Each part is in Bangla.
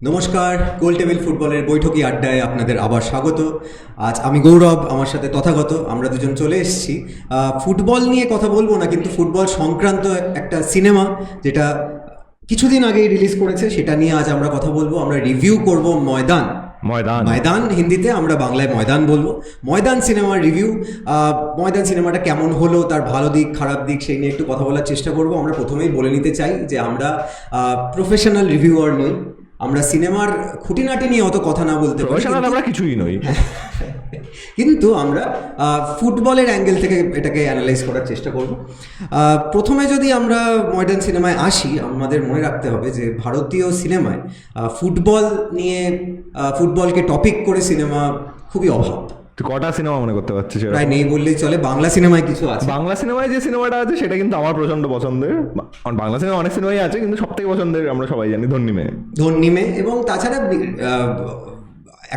নমস্কার, গোল টেবিল ফুটবলের বৈঠকি আড্ডায় আপনাদের আবার স্বাগত। আজ আমি গৌরব, আমার সাথে তথাগত, আমরা দুজন চলে এসেছি। ফুটবল নিয়ে কথা বলবো না, কিন্তু ফুটবল সংক্রান্ত একটা সিনেমা যেটা কিছুদিন আগেই রিলিজ করেছে, সেটা নিয়ে আজ আমরা কথা বলবো। আমরা রিভিউ করব ময়দান। ময়দান হিন্দিতে, আমরা বাংলায় ময়দান বলবো। ময়দান সিনেমার রিভিউ। ময়দান সিনেমাটা কেমন হলো, তার ভালো দিক খারাপ দিক সেই নিয়ে একটু কথা বলার চেষ্টা করব। আমরা প্রথমেই বলে নিতে চাই যে আমরা প্রফেশনাল রিভিউয়ার নই। আমরা সিনেমার খুঁটিনাটি নিয়ে অত কথা না বলতে পারি, আমরা কিছুই নই, কিন্তু আমরা ফুটবলের অ্যাঙ্গেল থেকে এটাকে অ্যানালাইজ করার চেষ্টা করব। প্রথমে যদি আমরা মডার্ন সিনেমায় আসি, আমাদের মনে রাখতে হবে যে ভারতীয় সিনেমায় ফুটবল নিয়ে, ফুটবলকে টপিক করে সিনেমা খুবই অভাব। কটা সিনেমা মনে করতে পারছিস? প্রায় নেই বললেই চলে। বাংলা সিনেমায় কিছু আছে। বাংলা সিনেমায় যে সিনেমাটা আছে সেটা কিন্তু আমার প্রচন্ড পছন্দের। বাংলা সিনেমা অনেক সিনেমাই আছে, কিন্তু সব থেকে পছন্দের আমরা সবাই জানি ধন্যিমে। এবং তাছাড়া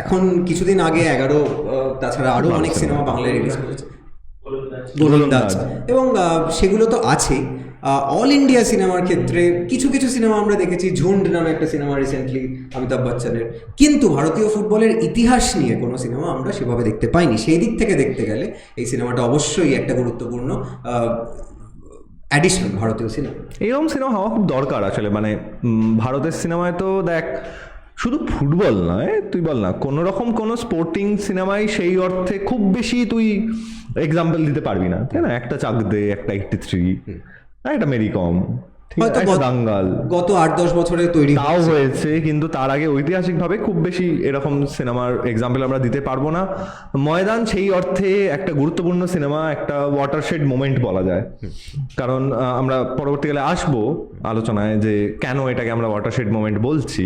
এখন কিছুদিন আগে 11, তাছাড়া আরো অনেক সিনেমা বাংলায় রিলিজ করেছে, গোলন্দাজ, এবং সেগুলো তো আছেই। অল ইন্ডিয়া সিনেমার ক্ষেত্রে কিছু কিছু সিনেমা আমরা দেখেছি, ঝুন্ড নামে একটা সিনেমা রিসেন্টলি অমিতাভ বচ্চনের, কিন্তু ভারতীয় ফুটবলের ইতিহাস নিয়ে কোনো সিনেমা আমরা সেভাবে দেখতে পাইনি। সেই দিক থেকে দেখতে গেলে এই সিনেমাটা অবশ্যই একটা গুরুত্বপূর্ণ অ্যাডিশন ভারতীয় সিনেমা। এরকম সিনেমা হওয়া খুব দরকার আসলে। মানে ভারতের সিনেমায় তো দেখ, শুধু ফুটবল নয়, তুই বল না কোনো রকম কোনো স্পোর্টিং সিনেমায় সেই অর্থে খুব বেশি তুই এক্সাম্পল দিতে পারবি না, তাই না? একটা চাক দে, একটা 83, একটা মেরি কম, দাঙ্গাল গত 8-10 বছরে তৈরি তাও হয়েছে, কিন্তু তার আগে ঐতিহাসিকভাবে খুব বেশি এরকম সিনেমার এক্সাম্পল আমরা দিতে পারবো না। ময়দান সেই অর্থে একটা গুরুত্বপূর্ণ সিনেমা, একটা ওয়াটারশেড মোমেন্ট বলা যায়। কারণ আমরা পরবর্তীকালে আসবো আলোচনায় যে কেন এটাকে আমরা ওয়াটারশেড মোমেন্ট বলছি।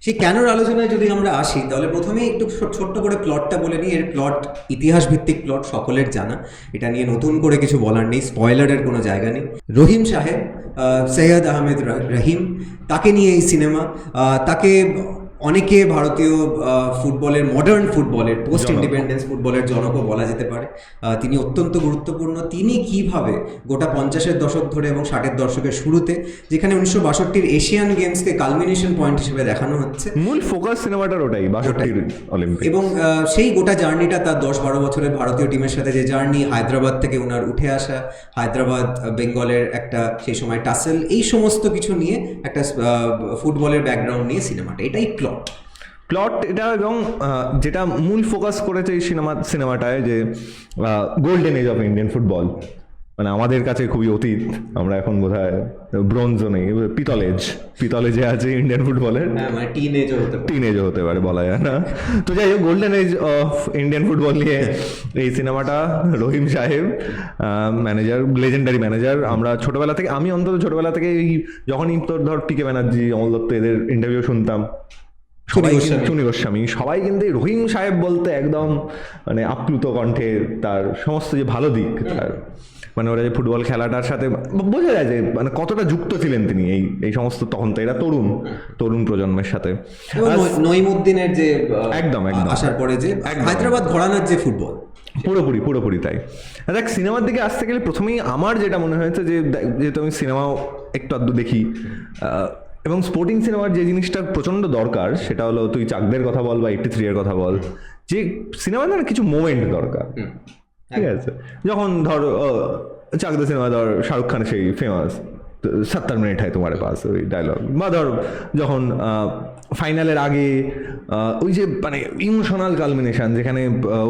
সেই কেনর আলোচনায় যদি আমরা আসি, তাহলে প্রথমেই একটু ছোট্ট করে প্লটটা বলে নিই। এর প্লট ইতিহাস ভিত্তিক প্লট, সকলের জানা, এটা নিয়ে নতুন করে কিছু বলার নেই, স্পয়লারের কোনো জায়গা নেই। রহিম সাহেব, সৈয়দ আহমেদ রহিম, তাকে নিয়ে এই সিনেমা। তাকে অনেকে ভারতীয় ফুটবলের, মডার্ন ফুটবলের, পোস্ট ইন্ডিপেন্ডেন্স ফুটবলের জনকও বলা যেতে পারে। তিনি অত্যন্ত গুরুত্বপূর্ণ। তিনি কিভাবে গোটা 50-এর দশক ধরে এবং 60-এর দশকের শুরুতে, যেখানে 1962-র এশিয়ান গেমসকে কালমিনেশন পয়েন্ট হিসেবে দেখানো হচ্ছে, মূল ফোকাস সিনেমাটার ওটাই, 62-র অলিম্পিক, এবং সেই গোটা জার্নিটা তার 10-12 বছরের ভারতীয় টিমের সাথে যে জার্নি, হায়দ্রাবাদ থেকে ওনার উঠে আসা, হায়দ্রাবাদ বেঙ্গলের একটা সেই সময় টাসেল, এই সমস্ত কিছু নিয়ে একটা ফুটবলের ব্যাকগ্রাউন্ড নিয়ে সিনেমাটা, এটাই প্লট এটা। এবং যেটা মূল ফোকাস করেছে এই সিনেমাটায়, যে golden age of Indian football, মানে আমাদের কাছে খুবই অতীত, আমরা এখন বোধহয় ব্রোঞ্জও নেই, পিতলেজে আছে ইন্ডিয়ান ফুটবলের, টিনেজও হতে পারে, বলা যায় না। তো যাই হোক, golden age of Indian football নিয়ে এই সিনেমাটা। রহিম সাহেব ম্যানেজার, লেজেন্ডারি ম্যানেজার। আমরা ছোটবেলা থেকে, আমি অন্তত ছোটবেলা থেকে যখনই তোর ধর পিকে ব্যানার্জি, অমল দত্ত, এদের ইন্টারভিউ শুনতাম, চুনি গোস্বামী, সবাই কিন্তু রহিম সাহেব বলতে একদম মানে আপ্লুত কণ্ঠে তার সমস্ত যে ভালো দিক, তার মানে ওরা যে ফুটবল খেলাটার সাথে বোঝা যায় যে মানে কতটা যুক্ত ছিলেন তিনি এই সমস্ত, তখন তো এরা তরুণ প্রজন্মের সাথে। নঈমুদ্দিনের যে একদম আসার পরে যে হায়দ্রাবাদ ঘরানার যে ফুটবল, পুরোপুরি তাই। দেখ, সিনেমার দিকে আসতে গেলে প্রথমেই আমার যেটা মনে হয়েছে, যে যেহেতু আমি সিনেমাও একটু আধটু দেখি, এবং স্পোর্টিং সিনেমার যে জিনিসটা প্রচণ্ড দরকার, সেটা হলো, তুই চাকদের কথা বল বা 83 এর কথা বল, যে সিনেমার না কিছু মোমেন্ট দরকার, ঠিক আছে? যখন ধর চাকদের সিনেমা, ধর শাহরুখ খানের সেই ফেমাস 70 মিনিট হয় তোমার পাস, ওই ডায়লগ, বা ধর যখন ফাইনালের আগে ওই যে মানে ইমোশনাল কালমিনেশন, যেখানে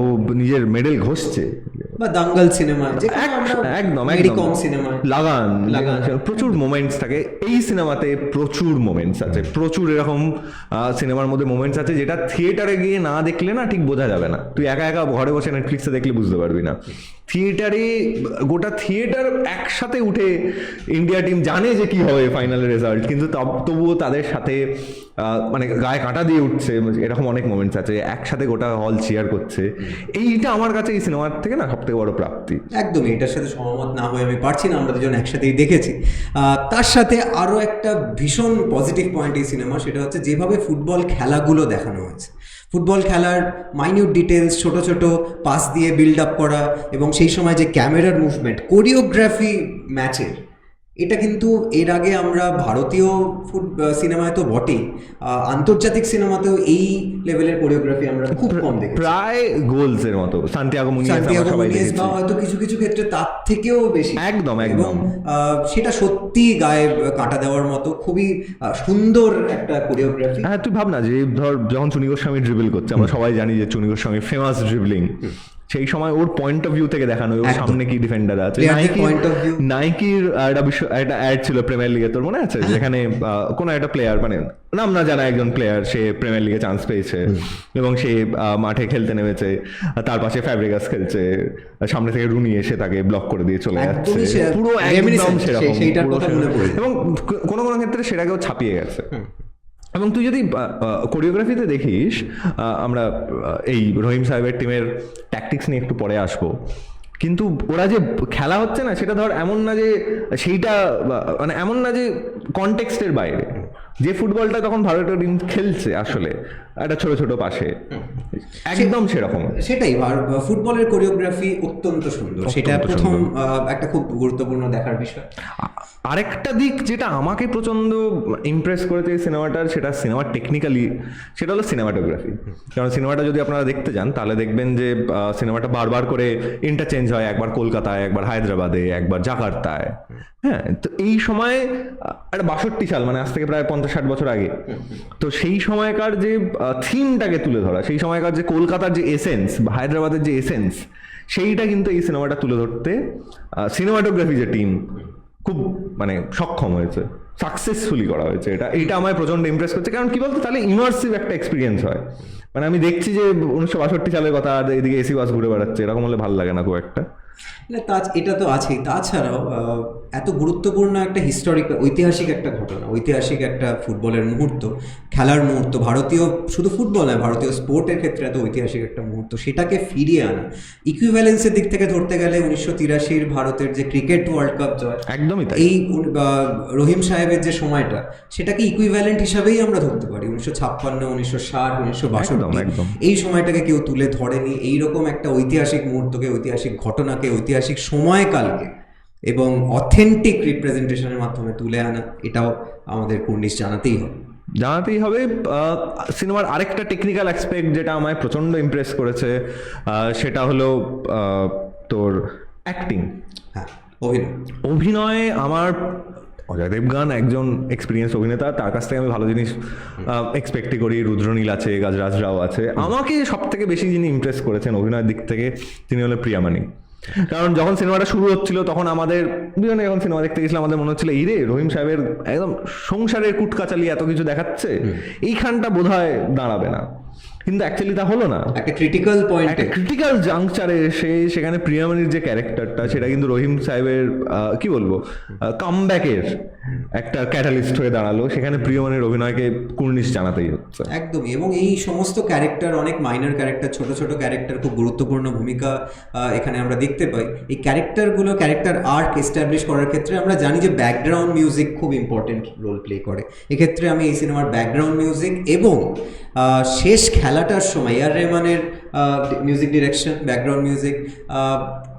ও নিজের মেডেল ঘষছে, বা দাঙ্গাল সিনেমা, একদম লাগান, প্রচুর মোমেন্টস থাকে এই সিনেমাতে, প্রচুর মোমেন্টস আছে, প্রচুর এরকম সিনেমার মধ্যে মোমেন্টস আছে যেটা থিয়েটারে গিয়ে না দেখলে না ঠিক বোঝা যাবে না। তুই একা ঘরে বসে নেটফ্লিক্সে দেখলে বুঝতে পারবি না। থিয়েটারে গোটা থিয়েটার একসাথে উঠে, ইন্ডিয়া টিম জানে যে কি হবে ফাইনালের রেজাল্ট, কিন্তু তবুও তাদের সাথে মানে গায়ে কাঁটা দিয়ে উঠছে, এরকম অনেক মোমেন্টস আছে, একসাথে গোটা হল চিয়ার করছে। এইটা আমার কাছে এই সিনেমার থেকে না সবথেকে বড় প্রাপ্তি। একদমই, এটার সাথে সহমত না হয়ে আমি পারছি না, আমরা দুজন একসাথেই দেখেছি। তার সাথে আরও একটা ভীষণ পজিটিভ পয়েন্ট এই সিনেমা, সেটা হচ্ছে যেভাবে ফুটবল খেলাগুলো দেখানো হয়েছে। ফুটবল খেলার মাইনিউট ডিটেলস, ছোট ছোট পাস দিয়ে বিল্ড আপ করা, এবং সেই সময় যে ক্যামেরার মুভমেন্ট, কোরিওগ্রাফি ম্যাচের, এটা কিন্তু এর আগে আমরা ভারতীয় সিনেমায় তো বটেই, আন্তর্জাতিক সিনেমাতেও এই লেভেলের কোরিওগ্রাফি আমরা খুব কম দেখি। প্রায় গোলস এর মতো সান্তিয়াগো মুনিয়েজ সান্তিয়াগো সবাই মুনিয়েজ দেখেছি। বা হয়তো কিছু কিছু ক্ষেত্রে তার থেকেও বেশি। একদম এবং সেটা সত্যি গায়ে কাঁটা দেওয়ার মতো খুবই সুন্দর একটা কোরিওগ্রাফি। হ্যাঁ, তুই ভাব না যে ধর যখন চুনি গোস্বামী ড্রিবল করছে, আমরা সবাই জানি যে চুনি গোস্বামী ফেমাস ড্রিবলিং, সেই সময় ওর পয়েন্ট অফ ভিউ থেকে দেখানো, ওর সামনে কি ডিফেন্ডার আছে। নাইকির একটা অ্যাড ছিল প্রিমিয়ার লিগে, তোর মনে আছে, যেখানে কোনো একটা প্লেয়ার, মানে নাম না জানা একজন প্লেয়ার, সে প্রিমিয়ার লিগে চান্স পেয়েছে এবং সে মাঠে খেলতে নেমেছে, তার পাশে ফ্যাব্রিগাস খেলছে, সামনে থেকে রুনি এসে তাকে ব্লক করে দিয়ে চলে যাচ্ছে, পুরো একদম সেরকম। এবং কোনো কোনো ক্ষেত্রে সেটাকেও ছাপিয়ে গেছে। এবং তুই যদি কোরিওগ্রাফিতে দেখিস, আমরা এই রহিম সাহেবের টিমের ট্যাকটিক্স নিয়ে একটু পরে আসবো, কিন্তু ওরা যে খেলা হচ্ছে না সেটা ধর এমন না যে সেইটা, মানে এমন না যে কনটেক্সটের বাইরে, যে ফুটবলটা তখন ভারতীয় টিম খেলছে আসলে একটা ছোট ছোট পাশে, একদম সেরকম। সেটাই, ফুটবলের কোরিওগ্রাফি অত্যন্ত সুন্দর, সেটা প্রথম একটা খুব গুরুত্বপূর্ণ দেখার বিষয়। আরেকটা দিক যেটা আমাকে প্রচন্ড ইমপ্রেস করেছে এই সিনেমাটার, সেটা সিনেমার টেকনিক্যালি, সেটা হলো সিনেমাটোগ্রাফি। কারণ সিনেমাটা যদি আপনারা দেখতে যান তাহলে দেখবেন যে সিনেমাটা বারবার করে ইন্টারচেঞ্জ হয়, একবার কলকাতায়, একবার হায়দ্রাবাদে, একবার জাকার্তায়। হ্যাঁ, তো এই সময় একটা 62 সাল, মানে আজ থেকে প্রায় 50-60 বছর আগে, তো সেই সময়কার যে থিমটাকে তুলে ধরা, সেই সময়কার যে কলকাতার যে এসেন্স বা হায়দ্রাবাদের যে এসেন্স, সেইটা কিন্তু এই সিনেমাটা তুলে ধরতে সিনেমাটোগ্রাফি যে টিম খুব মানে সক্ষম হয়েছে, সাকসেসফুলি করা হয়েছে। এটা আমায় প্রচন্ড ইমপ্রেস করছে। কারণ কি বলতো, তাহলে ইমার্সিভ একটা এক্সপিরিয়েন্স হয়। মানে আমি দেখছি যে 1962 সালের কথা, আর এদিকে এসি বাস ঘুরে বেড়াচ্ছে, এরকম হলে ভালো লাগে না খুব একটা। এটা তো আছেই, তাছাড়াও এত গুরুত্বপূর্ণ একটা হিস্টোরিক, ঐতিহাসিক একটা ঘটনা, ঐতিহাসিক একটা ফুটবলের মুহূর্ত, খেলার মুহূর্ত, ভারতীয় শুধু ফুটবল নয়, ভারতীয় স্পোর্টের ক্ষেত্রে এত ঐতিহাসিক একটা মুহূর্ত, সেটাকে ফিরিয়ে আনা, ইকুইভ্যালেন্সের দিক থেকে ধরতে গেলে 1983 ভারতের যে ক্রিকেট ওয়ার্ল্ড কাপ জয়, একদমই তাই, এই রহিম সাহেবের যে সময়টা, সেটাকে ইকুইভ্যালেন্ট হিসাবেই আমরা ধরতে পারি। 1956, 1960, 1962 এই সময়টাকে কেউ তুলে ধরেনি। এইরকম একটা ঐতিহাসিক মুহূর্তকে, ঐতিহাসিক ঘটনাকে, ঐতিহাসিক সময়কালকে এবং অথেন্টিক রিপ্রেজেন্টেশনের মাধ্যমে তুলে আনা, এটাও আমাদের কুর্নিশ জানাতেই হবে। সিনেমার আরেকটা টেকনিক্যাল অ্যাসপেক্ট যেটা আমায় প্রচন্ড ইমপ্রেস করেছে, সেটা হলো তোর অ্যাক্টিং। হ্যাঁ, অভিনয় আমার, অজয় দেবগান একজন এক্সপিরিয়েন্স অভিনেতা, তার কাছ থেকে আমি ভালো জিনিস এক্সপেক্টই করি। রুদ্রনীল আছে, গাজরাজ রাও আছে। আমাকে সব থেকে বেশি যিনি ইমপ্রেস করেছেন অভিনয়ের দিক থেকে, তিনি হলেন প্রিয়ামানি। কারণ যখন সিনেমাটা শুরু হচ্ছিল তখন আমাদের দুজনে যখন সিনেমা দেখতে গেছিলাম, আমাদের মনে হচ্ছিল এই রে, রহিম সাহেবের একদম সংসারের কুটকাচালি এত কিছু দেখাচ্ছে, এইখানটা বোধহয় দাঁড়াবে না। কিন্তু অ্যাকচুয়ালি তা হলো না। একটা ক্রিটিক্যাল পয়েন্ট, একটা ক্রিটিক্যাল জাংচারে এসে সেখানে প্রিয়ামণির যে ক্যারেক্টারটা, সেটা কিন্তু রহিম সাহেবের কি বলবো, কামব্যাকের একটা ক্যাটালিস্ট হয়ে দাঁড়ালো। সেখানে প্রিয়মণির অভিনয়কে কুর্নিশ জানাতেই হচ্ছে একদমই। এবং এই সমস্ত ক্যারেক্টার, অনেক মাইনর ক্যারেক্টার, ছোট ছোট ক্যারেক্টার, খুব গুরুত্বপূর্ণ ভূমিকা এখানে আমরা দেখতে পাই। এই ক্যারেক্টারগুলো, ক্যারেক্টার আর্ক এস্টাবলিশ করার ক্ষেত্রে আমরা জানি যে ব্যাকগ্রাউন্ড মিউজিক খুব ইম্পর্টেন্ট রোল প্লে করে। এক্ষেত্রে আমি এই সিনেমার ব্যাকগ্রাউন্ড মিউজিক এবং শেষ খেলাটার সময় এআর রহমানের মিউজিক ডিরেকশন, ব্যাকগ্রাউন্ড মিউজিক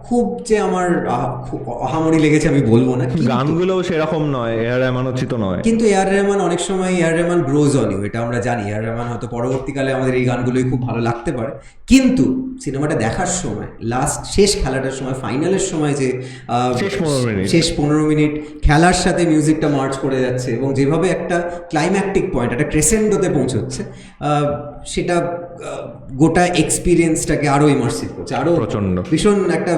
খুব যে আমার আহামরি লেগেছে আমি বলবো না, গানগুলো সেরকম নয়, এআর রহমান উচিত নয়, কিন্তু এআর রহমান অনেক সময়, A R Rahman grows on you, এটা আমরা জানি। এআর রহমান হয়তো পরবর্তীকালে আমাদের এই গানগুলোই খুব ভালো লাগতে পারে, কিন্তু সিনেমাটা দেখার সময়, শেষ খেলাটার সময়, ফাইনালের সময় যে শেষ 15 মিনিট খেলার সাথে মিউজিকটা মার্চ করে যাচ্ছে এবং যেভাবে একটা ক্লাইম্যাক্টিক পয়েন্ট, একটা ক্রেসেন্ডোতে পৌঁছচ্ছে, সেটা গোটা এক্সপিরিয়েন্সটাকে আরো ইমার্সিভ করছে, আরো প্রচন্ড ভীষণ একটা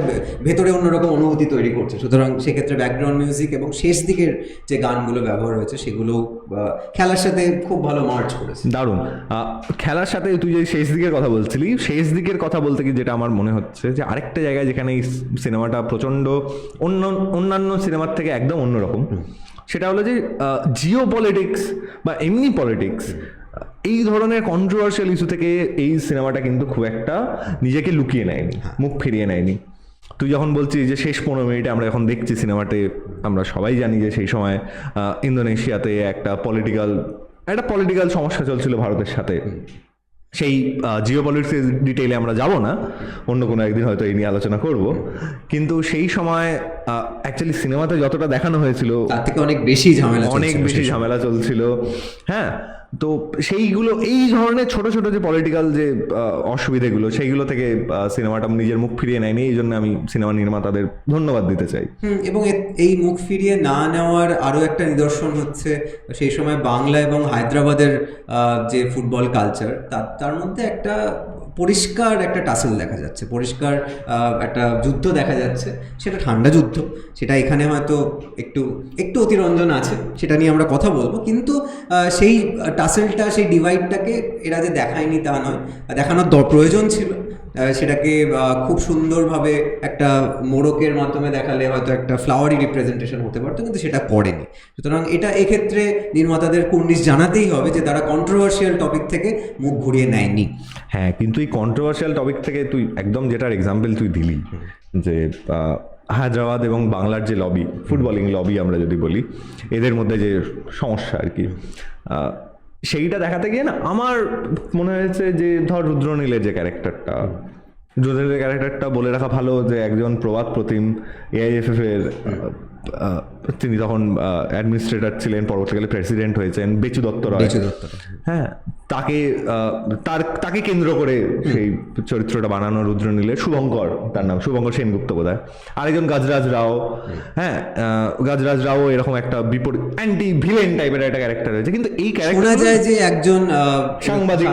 ভেতরে অন্যরকম অনুভূতি তৈরি করছে। সুতরাং সেক্ষেত্রে ব্যাকগ্রাউন্ড মিউজিক এবং শেষ দিকের যে গানগুলো ব্যবহার হয়েছে, সেগুলো খেলার সাথে খুব ভালো মার্চ করেছে। দারুণ। খেলার সাথে তুই যে শেষ দিকের কথা বলছিলি, শেষ দিকের কথা বলতে কি যেটা আমার মনে হচ্ছে যে আরেকটা জায়গায় যেখানে এই সিনেমাটা প্রচন্ড অন্যান্য সিনেমার থেকে একদম অন্যরকম, সেটা হলো যে জিও পলিটিক্স বা এমনি পলিটিক্স, এই ধরনের কন্ট্রোভার্সিয়াল ইস্যু থেকে এই সিনেমাটা কিন্তু খুব একটা নিজেকে লুকিয়ে নেয়নি, মুখ ফিরিয়ে নেয়নি। তুই যখন বলছিস যে শেষ 15 মিনিটে আমরা যখন দেখছি সিনেমাতে, আমরা সবাই জানি যে সেই সময় ইন্দোনেশিয়াতে একটা পলিটিক্যাল সমস্যা চলছিল ভারতের সাথে। সেই জিও পলিটিক্স ডিটেইলে আমরা যাব না, অন্য কোনো একদিন হয়তো এই নিয়ে আলোচনা করব। কিন্তু সেই সময় অ্যাকচুয়ালি সিনেমাতে যতটা দেখানো হয়েছিল তার থেকে অনেক বেশি ঝামেলা চলছিল। হ্যাঁ, তো সেইগুলো, এই ধরনের ছোট ছোট যে পলিটিক্যাল যে অসুবিধাগুলো, সেইগুলো থেকে সিনেমাটা নিজের মুখ ফিরিয়ে নেয়নি। এই জন্য আমি সিনেমা নির্মাতাদের ধন্যবাদ দিতে চাই। এবং এই মুখ ফিরিয়ে না নেওয়ার আরও একটা নিদর্শন হচ্ছে সেই সময় বাংলা এবং হায়দ্রাবাদের যে ফুটবল কালচার, তার মধ্যে একটা পরিষ্কার একটা টাসেল দেখা যাচ্ছে, পরিষ্কার একটা যুদ্ধ দেখা যাচ্ছে। সেটা ঠান্ডা যুদ্ধ, সেটা এখানে হয়তো একটু একটু অতিরঞ্জন আছে, সেটা নিয়ে আমরা কথা বলবো। কিন্তু সেই টাসেলটা, সেই ডিভাইডটাকে এরা যে দেখায়নি তা নয়, দেখানোর প্রয়োজন ছিল। সেটাকে খুব সুন্দরভাবে একটা মোড়কের মাধ্যমে দেখালে হয়তো একটা ফ্লাওয়ারি রিপ্রেজেন্টেশন হতে পারতো, কিন্তু সেটা করেনি। সুতরাং এটা এক্ষেত্রে নির্মাতাদের কুর্নিশ জানাতেই হবে যে তারা কন্ট্রোভার্সিয়াল টপিক থেকে মুখ ঘুরিয়ে নেয়নি। হ্যাঁ, কিন্তু এই কন্ট্রোভার্সিয়াল টপিক থেকে তুই একদম যেটার এক্সাম্পল তুই দিলি, যে হায়দ্রাবাদ এবং বাংলার যে লবি, ফুটবলিং লবি আমরা যদি বলি, এদের মধ্যে যে সমস্যা আর কি, সেইটা দেখাতে গিয়ে না আমার মনে হয়েছে যে ধর রুদ্রনীলের যে ক্যারেক্টারটা বলে রাখা ভালো, যে একজন প্রবাদ প্রতিম এআইএফএফ এর, তিনি তখন অ্যাডমিনিস্ট্রেটর ছিলেন, পরবর্তীকালে প্রেসিডেন্ট হয়েছেন, বেচু দত্ত রয়। হ্যাঁ, তাকে কেন্দ্র করে সেই চরিত্রটা বানানো রুদ্রনীলের। শুভঙ্কর, তার নাম শুভঙ্কর সেনগুপ্ত বোধহয়, আরেকজন গাজরাজ রাও। হ্যাঁ, গাজরাজ রাও এরকম একটা বিপরীত অ্যান্টি ভিলেন টাইপের একটা ক্যারেক্টার হয়েছে। কিন্তু এই ক্যারেক্টার শোনা যায় যে একজন সাংবাদিক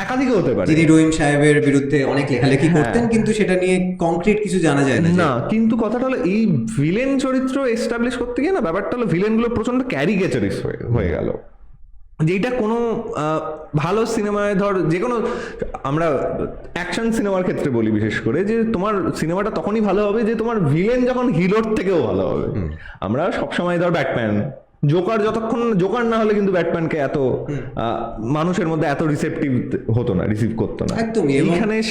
একাধিকও হতে পারে, যিনি রহিম সাহেবের বিরুদ্ধে অনেক লেখালেখি করতেন, কিন্তু সেটা নিয়ে কংক্রিট কিছু জানা যায় না। কিন্তু কথাটা হলো, এই ভিলেন চরিত্র এস্টাবলিশ করতে গিয়ে না, ব্যাপারটা হলো ভিলেনগুলো প্রচন্ড ক্যারিকেচারিস্ট হয়ে গেল। যেটা কোনো ভালো সিনেমায়, ধর যে কোনো, আমরা অ্যাকশন সিনেমার ক্ষেত্রে বলি বিশেষ করে, যে তোমার সিনেমাটা তখনই ভালো হবে যে তোমার ভিলেন যখন হিরোর থেকেও ভালো হবে। আমরা সবসময় ধর ব্যাটম্যান, জোকার, যতক্ষণ জোকার না হলে কিন্তু ব্যাটম্যানকে এত মানুষের মধ্যে এত রিসেপটিভ হতো না, রিসিভ করতো না। একদমই।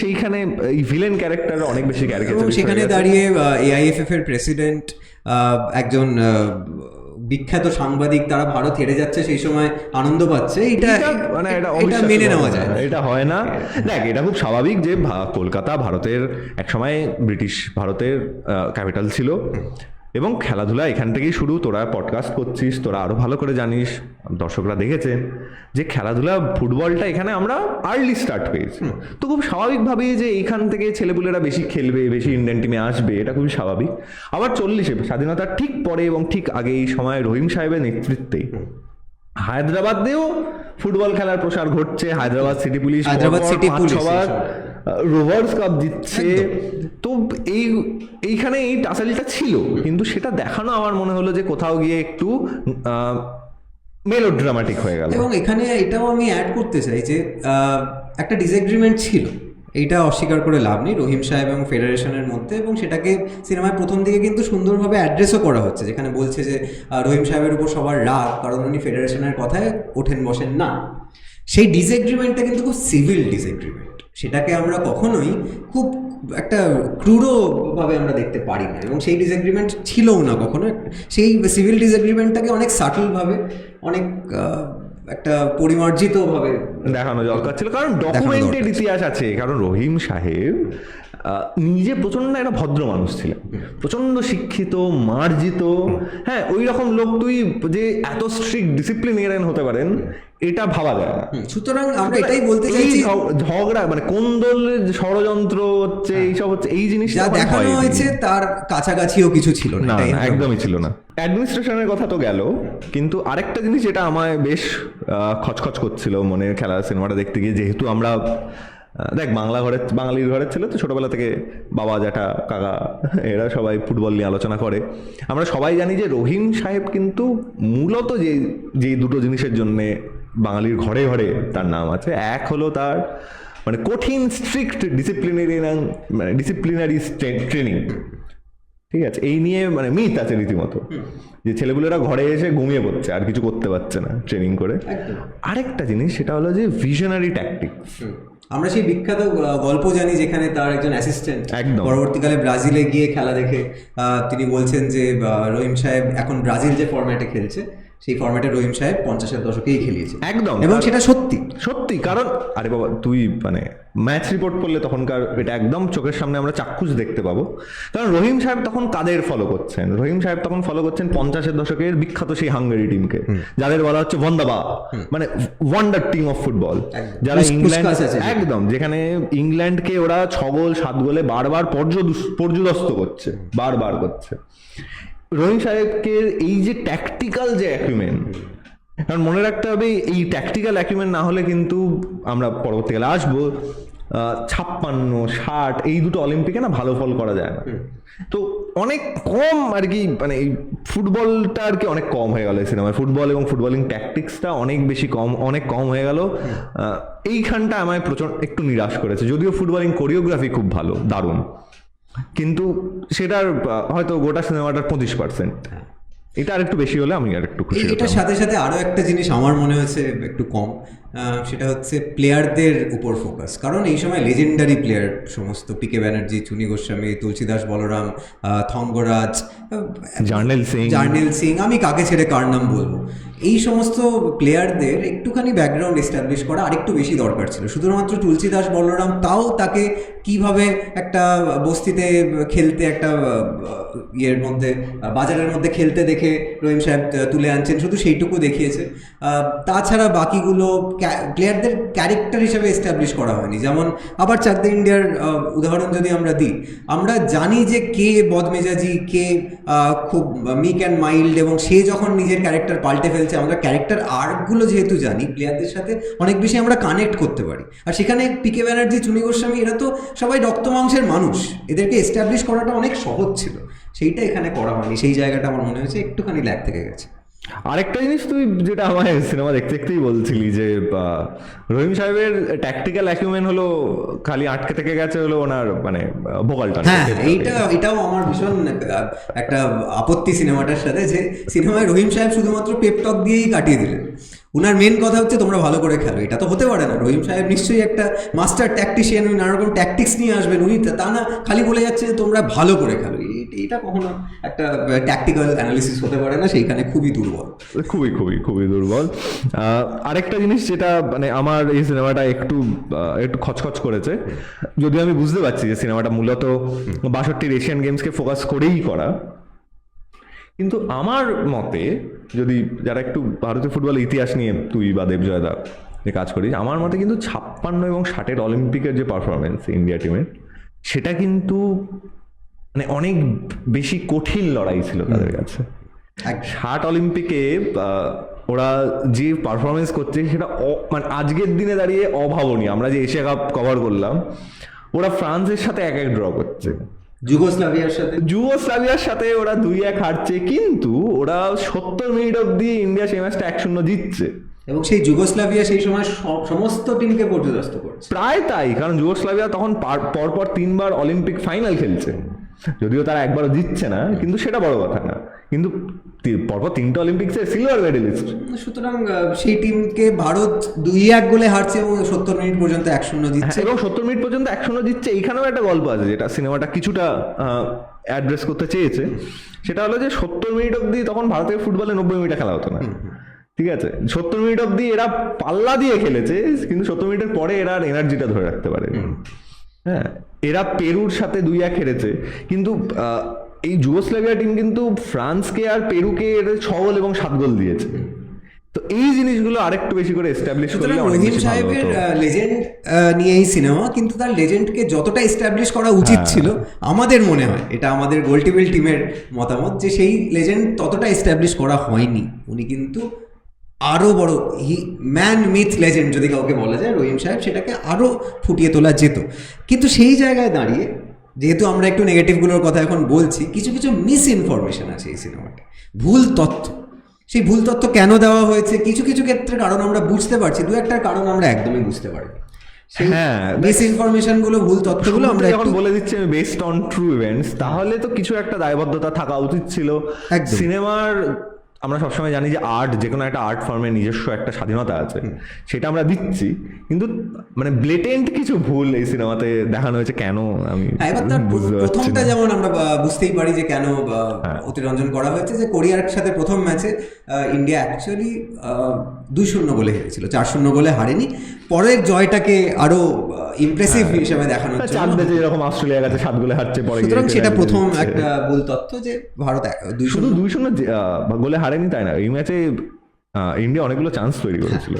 সেইখানে এই ভিলেন ক্যারেক্টার অনেক বেশি ক্যারেক্টার। সেখানে দাঁড়িয়ে এআইএফএফ এর প্রেসিডেন্ট, একজন বিখ্যাত সাংবাদিক, তারা ভারত হেরে যাচ্ছে সেই সময় আনন্দ পাচ্ছে, এটা মেনে নেওয়া যায় না, এটা হয় না। দেখ, এটা খুব স্বাভাবিক যে কলকাতা ভারতের একসময় ব্রিটিশ ভারতের ক্যাপিটাল ছিল, এবং খেলাধুলা এখান থেকেই শুরু। তোরা পডকাস্ট করছিস, তোরা আরো ভালো করে জানিস, দর্শকরা দেখেছেন যে খেলাধুলা, ফুটবলটা এখানে আমরা আর্লি স্টার্ট পেয়েছি। তো খুব স্বাভাবিকভাবেই যে এখান থেকে ছেলেপুলেরা বেশি খেলবে, বেশি ইন্ডিয়ান টিমে আসবে, এটা খুবই স্বাভাবিক। আবার 40-এ স্বাধীনতার ঠিক পরে এবং ঠিক আগে এই সময় রহিম সাহেবের নেতৃত্বে হায়দ্রাবাদেও ফুটবল খেলার প্রসার ঘটছে। Hyderabad city police rovers cup জিতছে। তো এইখানে এই টাসেলটা ছিল, কিন্তু সেটা দেখানো আমার মনে হলো যে কোথাও গিয়ে একটু মেলোড্রামাটিক হয়ে গেল। এবং এখানে এটাও আমি অ্যাড করতে চাই যে একটা ডিসএগ্রিমেন্ট ছিল, এইটা অস্বীকার করে লাভ নেই, রহিম সাহেব এবং ফেডারেশনের মধ্যে। এবং সেটাকে সিনেমার প্রথম দিকে কিন্তু সুন্দরভাবে অ্যাড্রেসও করা হচ্ছে, যেখানে বলছে যে রহিম সাহেবের উপর সবার রাগ, কারণ উনি ফেডারেশনের কথায় ওঠেন বসেন না। সেই ডিসএগ্রিমেন্টটা কিন্তু খুব সিভিল ডিসএগ্রিমেন্ট, সেটাকে আমরা কখনোই খুব একটা ক্রূরভাবে আমরা দেখতে পারি না, এবং সেই ডিসএগ্রিমেন্ট ছিলও না কখনো। সেই সিভিল ডিসএগ্রিমেন্টটাকে অনেক সাটলভাবে, অনেক একটা পরিমার্জিতভাবে দেখানো দরকার ছিল, কারণ ডকুমেন্টেড ইতিহাস আছে। কারণ রহিম সাহেব নিজে প্রচন্ড একটা ভদ্র মানুষ ছিলেন, প্রচন্ড শিক্ষিত, মার্জিত। হ্যাঁ, ওই রকম লোক তুই যে এত স্ট্রিক্ট ডিসিপ্লিনেরিয়ান হতে পারেন, এটা ভাবা যায় না। সুতরাং আমরা এটাই বলতে চাইছি, ঝগড়া মানে কোন দলের ষড়যন্ত্র হচ্ছে, এইসব হচ্ছে, এই জিনিসটা দেখানো হয়েছে তার কাছাকাছিও কিছু ছিল না, একদমই ছিল না। অ্যাডমিনিস্ট্রেশনের কথা তো গেল, কিন্তু আরেকটা জিনিস যেটা আমায় বেশ খচখচ করছিল মনে খেলা সিনেমাটা দেখতে গিয়ে, যেহেতু আমরা দেখ বাঙালির ঘরের ছেলে তো, ছোটবেলা থেকে বাবা, জ্যাঠা, কাকা এরা সবাই ফুটবল নিয়ে আলোচনা করে। আমরা সবাই জানি যে রহিম সাহেব কিন্তু মূলত যে দুটো জিনিসের জন্যে বাঙালির ঘরে ঘরে তার নাম আছে, এক হলো তার মানে কঠিন স্ট্রিক্ট ডিসিপ্লিনারি ট্রেনিং। ঠিক আছে, এই নিয়ে মানে মিথ আছে রীতিমতো, যে ছেলেগুলোরা ঘরে এসে ঘুমিয়ে পড়ছে, আর কিছু করতে পারছে না ট্রেনিং করে। আরেকটা জিনিস সেটা হলো যে ভিশনারি ট্যাকটিক্স। আমরা সেই বিখ্যাত গল্প জানি, যেখানে তার একজন অ্যাসিস্ট্যান্ট পরবর্তীকালে ব্রাজিলে গিয়ে খেলা দেখে তিনি বলছেন যে রহিম সাহেব এখন ব্রাজিল যে ফরম্যাটে খেলছে সেই ফরম্যাটে রহিম সাহেব 50-এর দশকেই খেলিয়েছে একদম, এবং সেটা সত্যি। সত্যি, কারণ আরে বাবা তুই মানে ম্যাচ রিপোর্ট পড়লে তখনকার এটা একদম চোখের সামনে আমরা চাক্ষুষ দেখতে পাবো। কারণ রহিম সাহেব তখন কাদের ফলো করছেন? রহিম সাহেব তখন ফলো করছেন 50-এর দশকের বিখ্যাত সেই হাঙ্গেরি টিমকে, যাদের বলা হচ্ছে ভন্দাবা, মানে ওয়ান্ডার টিম অফ ফুটবল, যারা ইংল্যান্ড, একদম, যেখানে ইংল্যান্ডকে ওরা 6 গোল 7 গোলে বারবার পর্যদস্ত করছে, বারবার করছে। রহিম সাহেবকে এই যে ট্যাকটিক্যাল যে অ্যাকুইমেন্ট, কারণ মনে রাখতে হবে এই ট্যাকটিক্যাল অ্যাকুইমেন্ট না হলে কিন্তু আমরা পরবর্তীকালে আসবো 56, 60 এই দুটো অলিম্পিকে না ভালো ফল করা যায় না। তো অনেক কম আর কি, মানে এই ফুটবলটা আর কি অনেক কম হয়ে গেল এই সিনেমায়, ফুটবল এবং ফুটবলিং ট্যাকটিক্সটা অনেক কম হয়ে গেল। এইখানটা আমায় প্রচন্ড একটু নিরাশ করেছে, যদিও ফুটবলিং কোরিওগ্রাফি খুব ভালো, দারুণ, কিন্তু সেটার হয়তো গোটা সিনেমাটার 25%, এটা আর একটু বেশি হলে আমি আর একটু খুশি হতাম। এটার সাথে সাথে আরো একটা জিনিস আমার মনে হয়েছে একটু কম, সেটা হচ্ছে প্লেয়ারদের উপর ফোকাস। কারণ এই সময় লেজেন্ডারি প্লেয়ার সমস্ত, পিকে ব্যানার্জি, চুনি গোস্বামী, তুলসীদাস বলরাম, থঙ্গরাজ, জার্নেল সিং, আমি কাকে ছেড়ে কার নাম বলবো, এই সমস্ত প্লেয়ারদের একটুখানি ব্যাকগ্রাউন্ড এস্টাবলিশ করা আরেকটু বেশি দরকার ছিল। শুধুমাত্র তুলসীদাস বলরাম, তাও তাকে কিভাবে একটা বস্তিতে খেলতে, একটা ইয়ের মধ্যে, বাজারের মধ্যে খেলতে দেখে রহিম সাহেব তুলে আনছেন, শুধু সেইটুকু দেখিয়েছে। তাছাড়া বাকিগুলো প্লেয়ারদের ক্যারেক্টার হিসেবে এস্টাবলিশ করা হয়নি। যেমন আবার চাক দে ইন্ডিয়ার উদাহরণ যদি আমরা দিই, আমরা জানি যে কে বদমেজাজি, কে খুব মিক অ্যান্ড মাইল্ড, এবং সে যখন নিজের ক্যারেক্টার পাল্টে ফেলছে, আমরা ক্যারেক্টার আর্কগুলো যেহেতু জানি, প্লেয়ারদের সাথে অনেক বেশি আমরা কানেক্ট করতে পারি। আর সেখানে পিকে ব্যানার্জি, চুনি গোস্বামী, এরা তো সবাই রক্ত মাংসের মানুষ, এদেরকে এস্টাবলিশ করাটা অনেক সহজ ছিল, সেইটা এখানে করা হয়নি। সেই জায়গাটা আমার মনে হয়েছে একটুখানি ল্যাগ থেকে গেছে। আরেকটা জিনিস তুই যেটা আমার সিনেমা দেখতে দেখতেই বলছিলি, যে রহিম সাহেবের ট্যাকটিক্যাল অ্যাকুইপমেন্ট হলো খালি আটকে থেকে গেছে হলো ওনার মানে ভোকালটা। হ্যাঁ, এটাও আমার ভীষণ একটা আপত্তি সিনেমাটার সাথে, যে সিনেমায় রহিম সাহেব শুধুমাত্র পেপটক দিয়েই কাটিয়ে দিলেন। উনার মেন কথা হচ্ছে তোমরা ভালো করে খেলো, এটা তো হতে পারে না। রহিম সাহেব নিশ্চয়ই একটা মাস্টার ট্যাকটিশিয়ান, উনি নানা রকম ট্যাকটিক্স নিয়ে আসবেন, উনি তা না খালি বলে যাচ্ছে যে তোমরা ভালো করে খেলো। এটা কখনো একটা ট্যাকটিক্যাল অ্যানালিসিস হতে পারে না, সেইখানে খুবই দুর্বল, খুবই দুর্বল। আরেকটা জিনিস যেটা মানে আমার এই সিনেমাটা একটু খচখচ করেছে, যদিও আমি বুঝতে পারছি যে সিনেমাটা মূলত 62 এশিয়ান গেমসকে ফোকাস করেই করা, কিন্তু আমার মতে, যদি যারা একটু ভারতীয় ফুটবল ইতিহাস নিয়ে তুই বা দেবজয়দা যে কাজ করিস, আমার মতে কিন্তু 56 এবং 60 অলিম্পিকের যে পারফরমেন্স ইন্ডিয়া টিমের, সেটা কিন্তু মানে অনেক বেশি কঠিন লড়াই ছিল তাদের কাছে। 60 অলিম্পিকে ওরা যে পারফরমেন্স করছে সেটা মানে আজকের দিনে দাঁড়িয়ে অভাবনীয়। আমরা যে এশিয়া কাপ কভার করলাম, ওরা ফ্রান্সের সাথে 1-1 ড্র করছে, যুগোস্লাভিয়ার সাথে ওরা 2-1 হারছে, কিন্তু ওরা 70 মিনিট অব্দি ইন্ডিয়া সেই ম্যাচটা 1-0 জিতছে, এবং সেই যুগোস্লাভিয়া সেই সময় সমস্ত টিমকে পর্যদস্ত করছে। প্রায় তাই, কারণ যুগোস্লাভিয়া তখন পরপর 3 বার অলিম্পিক ফাইনাল খেলছে, যদিও তারা একবারও জিতছে না, কিন্তু সেটা বড় কথা না, কিন্তু পরপর 3টে অলিম্পিক্সে সিলভার মেডেলিস্ট। সুতরাং সেই টিমকে ভারত 2-1 গোলে হারছে এবং 70 মিনিট পর্যন্ত 1-0 জিতছে, এবং 70 মিনিট পর্যন্ত 1-0 জিতছে। এইখানেও একটা গল্প আছে যেটা সিনেমাটা কিছুটা অ্যাড্রেস করতে চেয়েছে, সেটা হলো যে 70 মিনিট অব্দি তখন ভারতের ফুটবলে 90 মিনিটে খেলা হতো না, ঠিক আছে? 70 মিনিট অব্দি এরা পাল্লা দিয়ে খেলেছে, কিন্তু 70 মিনিটের পরে এরা এনার্জিটা ধরে রাখতে পারে। হ্যাঁ, এরা পেরুর সাথে 2-1 হেরেছে, কিন্তু এই যুগোস্লাভিয়া টিম কিন্তু ফ্রান্সকে আর পেরুকে 6 গোল এবং 7 গোল দিয়েছে। তো এই জিনিসগুলো আরেকটু বেশি করে এস্টাবলিশ করলে অনেক বেশি ভালো হতো। রহিম সাহেবের লেজেন্ড নিয়ে এই সিনেমা, কিন্তু তার লেজেন্ডকে যতটা এস্টাবলিশ করা উচিত ছিল, আমাদের মনে হয়, এটা আমাদের গোল টেবিল টিমের মতামত, যে সেই লেজেন্ড ততটা এস্টাবলিশ করা হয়নি। উনি কিন্তু আরও বড় ম্যান মিথ লেজেন্ড যদি কাউকে বলা যায় রহিম সাহেব, সেটাকে আরও ফুটিয়ে তোলা যেত। কিন্তু সেই জায়গায় দাঁড়িয়ে, যেহেতু আমরা একটু নেগেটিভগুলোর কথা এখন বলছি, কিছু কিছু মিস ইনফরমেশন আছে এই সিনেমাতে, ভুল তথ্য। সেই ভুল তথ্য কেন দেওয়া হয়েছে, কিছু কিছু ক্ষেত্রে কারণ আমরা বুঝতে পারছি, দু একটার কারণ আমরা একদমই বুঝতে পারি। হ্যাঁ, মিস ইনফরমেশন গুলো, ভুল তথ্যগুলো আমরা এখন বলে দিচ্ছি বেসড অন ট্রু ইভেন্টস, তাহলে তো কিছু একটা দায়বদ্ধতা থাকা উচিত ছিল সিনেমার। আমরা সবসময় জানি যে আর্ট, যে কোনো একটা আর্ট ফর্মের নিজস্ব একটা স্বাধীনতা আছে, সেটা আমরা দিচ্ছি, কিন্তু মানে ব্লেটেন্ট কিছু ভুল এই সিনেমাতে দেখানো হয়েছে কেন আমি এবার তার বুঝতে পারছি প্রথমটা না। যেমন আমরা বুঝতেই পারি যে কেন অতিরঞ্জন করা হয়েছে, যে কোরিয়ার সাথে প্রথম ম্যাচে ইন্ডিয়া অ্যাকচুয়ালি 2-0 গোলে হেরেছিল, 4-0 গোলে হারেনি। পরের জয়টাকে আরো ইমপ্রেসিভ হিসেবে দেখানোর চার জন্য, ম্যাচে যেরকম অস্ট্রেলিয়ার কাছে 7 গোলে হারছে, পরে সুতরাং গিয়ে সেটা penalty প্রথম দিচ্ছে। একটা ভুল তথ্য যে ভারত শুধু 2-0 2-0 গোলে হারেনি তাই না, এই ম্যাচে ইন্ডিয়া অনেকগুলো চান্স তৈরি করেছিল।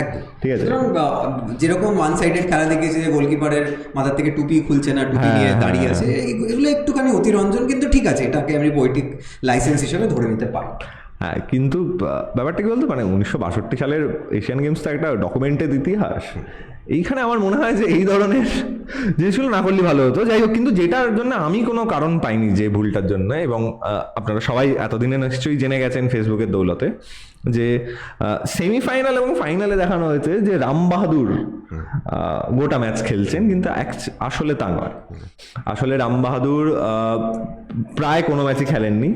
একদম ঠিক আছে। সুতরাং যেরকম ওয়ান সাইডেড খেলা দেখিয়েছে যে গোলকিপারের মাথার থেকে টুপি খুলছে না, টুপি নিয়ে দাঁড়িয়ে আছে, এগুলো একটুখানি অতিরঞ্জন, কিন্তু ঠিক আছে, এটাকে আমি পয়েটিক লাইসেন্স হিসেবে ধরে নিতে পারি। হ্যাঁ, কিন্তু ব্যাপারটা কি বলতো, মানে 1962 সালের এশিয়ান গেমস তো একটা ডকুমেন্টেড ইতিহাস। এইখানে আমার মনে হয় যে এই ধরনের জিনিসগুলো না করলে ভালো হতো। যাই হোক, কিন্তু যেটার জন্য আমি কোনো কারণ পাইনি যে ভুলটার জন্য, এবং আপনারা সবাই এতদিনে নিশ্চয়ই জেনে গেছেন ফেসবুকের দৌলতে, যে সেমিফাইনাল এবং ফাইনালে দেখানো হয়েছে যে রাম বাহাদুর গোটা ম্যাচ খেলছেন, কিন্তু আসলে তা নয়। আসলে রাম বাহাদুর প্রায় কোনো ম্যাচই খেলেননি।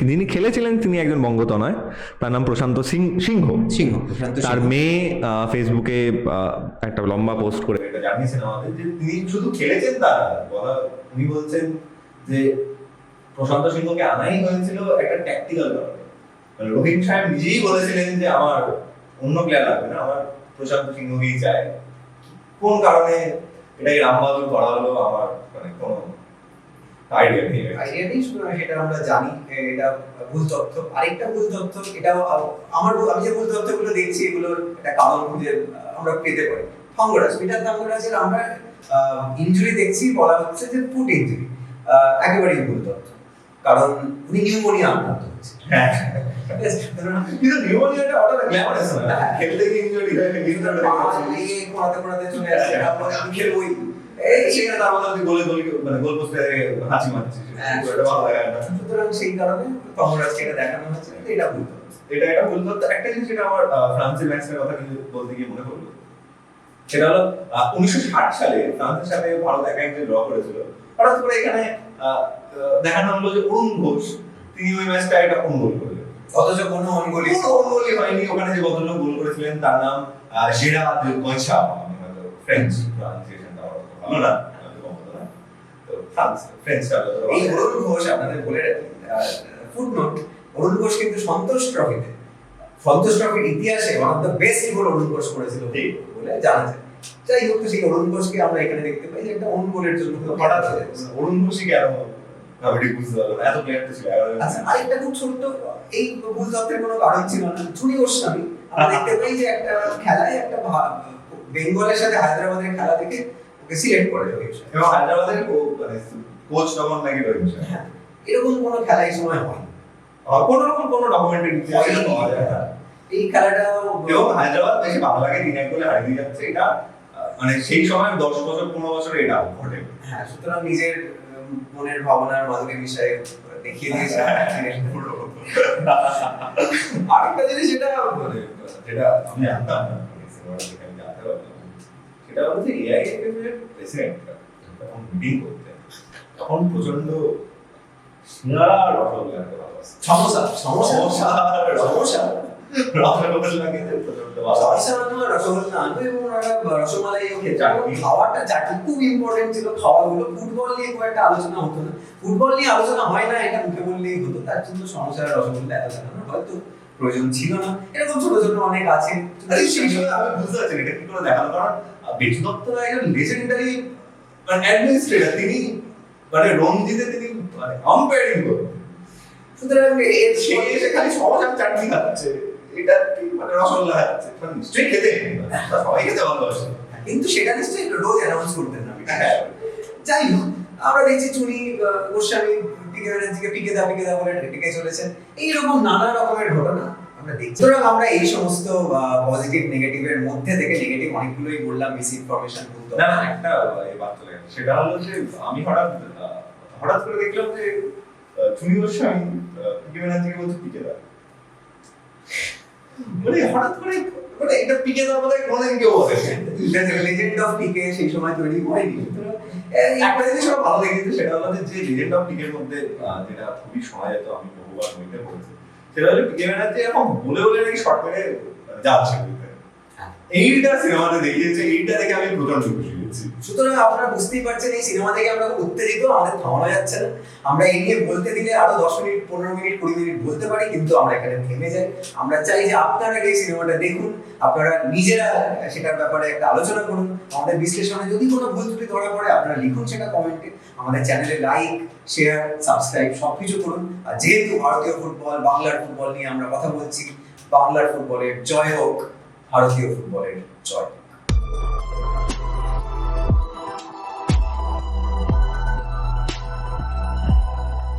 যিনি খেলেছিলেন তিনি একজন বঙ্গতনয়, তার নাম প্রশান্ত সিংহ। তার মেয়ে ফেসবুকে একটা লম্বা পোস্ট করে এটা জানিয়েছেন আমাদের যে তিনি শুধু খেলেছেন তা না, উনি বলছেন যে প্রশান্ত সিংহকে আনাই হয়েছিল একটা ট্যাকটিক্যাল কারণে। রোহিত সাহেব নিজেই বলেছিলেন যে আমার অন্য প্লেয়ার লাগবে না, আমার প্রশান্ত সিংহকেই চাই। কোন কারণে এটাকে রাম বাহাদুর করা হলো আমার মানে কোনো আইডিয়া নেই। সুতরাং সেটা আমরা জানি, এটা ভুল তথ্য। আরেকটা ভুল তথ্য, এটাও আমি যে ভুল তথ্যগুলো দেখছি এগুলোর একটা কারণ খুঁজে আমরা পেতে পারি। পিটার থাঙ্গরাজের আমরা ইনজুরি দেখছি, বলা হচ্ছে যে ফুট ইনজুরি, একেবারেই ভুল তথ্য, কারণ উনি নিউমোনিয়া আক্রান্ত হয়েছে। হ্যাঁ, কিন্তু নিউমোনিয়াটা অতটা গ্ল্যামারাস না, খেলতে গিয়ে ইনজুরি হয়, কোনাতে চলে আসছে, তারপর আমি খেলবই, সেখানে তার মধ্যে গোলে মানে গোল পোস্টে হাসি মারছে, এটা ভালো লাগে না। সুতরাং সেই কারণে থাঙ্গরাজকে এটা দেখানো হচ্ছে, এটা ভুল তথ্য। এটা ভুল তথ্য। একটা জিনিস যেটা আমার ফ্রান্সের ম্যাচের কথা কিন্তু বলতে গিয়ে মনে পড়লো, সেটা হলো 1960 সালে ফ্রান্সের সাথে ভারত 1-1 ড্র করেছিল। হঠাৎ করে এখানে দেখানো হলো যে অরুণ ঘোষ তিনি ওই ম্যাচটা একটা অন গোল করলেন, অথচ কোনো অন গোলই হয়নি। ওখানে যে ভদ্রলোক গোল করেছিলেন তার নাম জেরার্ড কয়সা, ফ্রেঞ্চ প্রনাউন্সিয়েশনটা ভালো না, তো ফ্রেঞ্চটা এই অরুণ ঘোষ আপনাদের বলে রাখি, ফুটনোট, অরুণ ঘোষ কিন্তু সন্তোষ ট্রফির ইতিহাসে one of the best goal Arun Ghosh করেছিল বলে জানা যায়। যাই হোক, সেই অরুণ ঘোষকে আমরা এখানে দেখতে পাই যে একটা অন গোলের জন্য হঠাৎ হয়ে যাচ্ছে। অরুণ ঘোষই কেন ভাবে বুঝতে পারলো না, এত প্লেয়ার তো ছিল। আচ্ছা, আরেকটা খুব ছোট্ট, এই ভুল তথ্যের কোনো কারণ ছিল না, চুনি গোস্বামী আমরা দেখতে পাই যে একটা খেলায় একটা বেঙ্গলের সাথে হায়দ্রাবাদের খেলা দেখে ওকে সিলেক্ট করে রোহিত শর্মা, এবং হায়দ্রাবাদের মানে কোচ তখন নাকি রোহিত শর্মা। হ্যাঁ, এরকম কোনো খেলা এই সময় হয় কোনো রকম কোনো ডকুমেন্টারি পাওয়া যায় না। এই খেলাটা, এবং হায়দ্রাবাদ বেশি বাংলাকে 3-1 গোলে হারিয়ে যাচ্ছে, এটা মানে সেই সময় 10 বছর 15 বছরে এটা ঘটে। হ্যাঁ, সুতরাং নিজের মনের ভাবনার মাধুরী বিষয়ে দেখিয়ে দিয়েছে। আরেকটা জিনিস যেটা আমি জানতাম না, সেটা হলো যে এআইএফএফ এর প্রেসিডেন্ট যখন মিটিং করতেন তখন প্রচন্ড সিঙ্গারা আর রসগোল্লা খেতে ভালোবাসতেন। সমোসা রসগোল্লা আনবো এবং রসমালাইও খেতে। খাওয়াটা চাটনি খুব ইম্পর্টেন্ট ছিল। খাওয়াগুলো, ফুটবল নিয়ে খুব একটা আলোচনা হতো না, ফুটবল নিয়ে আলোচনা হয় না এটা মুখে বললেই হতো, তার জন্য সমোসা রসগোল্লা এত দেখানো হয়তো প্রয়োজন ছিল না। এরকম ছোট ছোট অনেক আছে। সেই সময় আমি বুঝতে পারছি এটা কি করে দেখানো, কারণ বেচু দত্ত একজন লেজেন্ডারি মানে অ্যাডমিনিস্ট্রেটর, তিনি মানে রঞ্জিতে তিনি মানে আম্পায়ারিং করতেন। সুতরাং সে এসে খালি সমোসা চাটনি খাচ্ছে, এটা মানে রসগোল্লা খাচ্ছে, মানে নিশ্চয়ই খেতে সবাই খেতে ভালোবাসে, কিন্তু সেটা নিশ্চয়ই রোজ অ্যানাউন্স করতেন না। যাই হোক, আমরা দেখছি চুনি গোস্বামী পিকে ব্যানার্জিকে পিকে দা বলে ডেকে চলেছেন। এইরকম নানা রকমের ঘটনা আমরা দেখছি। সুতরাং আমরা এই সমস্ত পজিটিভ নেগেটিভের মধ্যে থেকে নেগেটিভ অনেকগুলোই বললাম, মিস ইনফরমেশন বলতো না, একটা এবার চলে গেছে। সেটা হলো যে আমি হঠাৎ করে দেখলাম যে চুনি গোস্বামী পিকে ব্যানার্জিকে বলছে পিকে দা, মানে হঠাৎ করে মানে এটা পিকে দা বলে কোনদিন কেউ বলে লেজেন্ড অফ পিকে সেই সময় তৈরি হয়নি। একটা জিনিস আমার ভালো লেগেছে, সেটা হলো যে লেজেন্ড অফ পিকের মধ্যে যেটা খুবই শোনা যেত, আমি বহুবার বইতে পড়েছি, সেটা হলো পিকে ব্যানার্জি এরকম বলে বলে নাকি শর্ট মেরে যাচ্ছে। এইটা সিনেমাতে দেখিয়েছে, এইটা দেখে আমি প্রচন্ড খুশি হয়েছি। সুতরাং আপনারা বুঝতেই পারছেন এই সিনেমা থেকে আমরা উত্তেজিত, আমাদের থামানো যাচ্ছে না। আমরা এই নিয়ে বলতে দিলে আরো 10 মিনিট 15 মিনিট 20 মিনিট বলতে পারি, কিন্তু আমরা এখানে থেমে যাই। আমরা চাই যে আপনারা এই সিনেমাটা দেখুন, আপনারা নিজেরা সেটার ব্যাপারে একটা আলোচনা করুন। আমাদের বিশ্লেষণে যদি কোনো ভুল ত্রুটি ধরা পড়ে আপনারা লিখুন সেটা কমেন্টে। আমাদের চ্যানেলে লাইক, শেয়ার, সাবস্ক্রাইব সবকিছু করুন। আর যেহেতু ভারতীয় ফুটবল, বাংলার ফুটবল নিয়ে আমরা কথা বলছি, বাংলার ফুটবলের জয় হোক, ভারতীয় ফুটবলের জয়।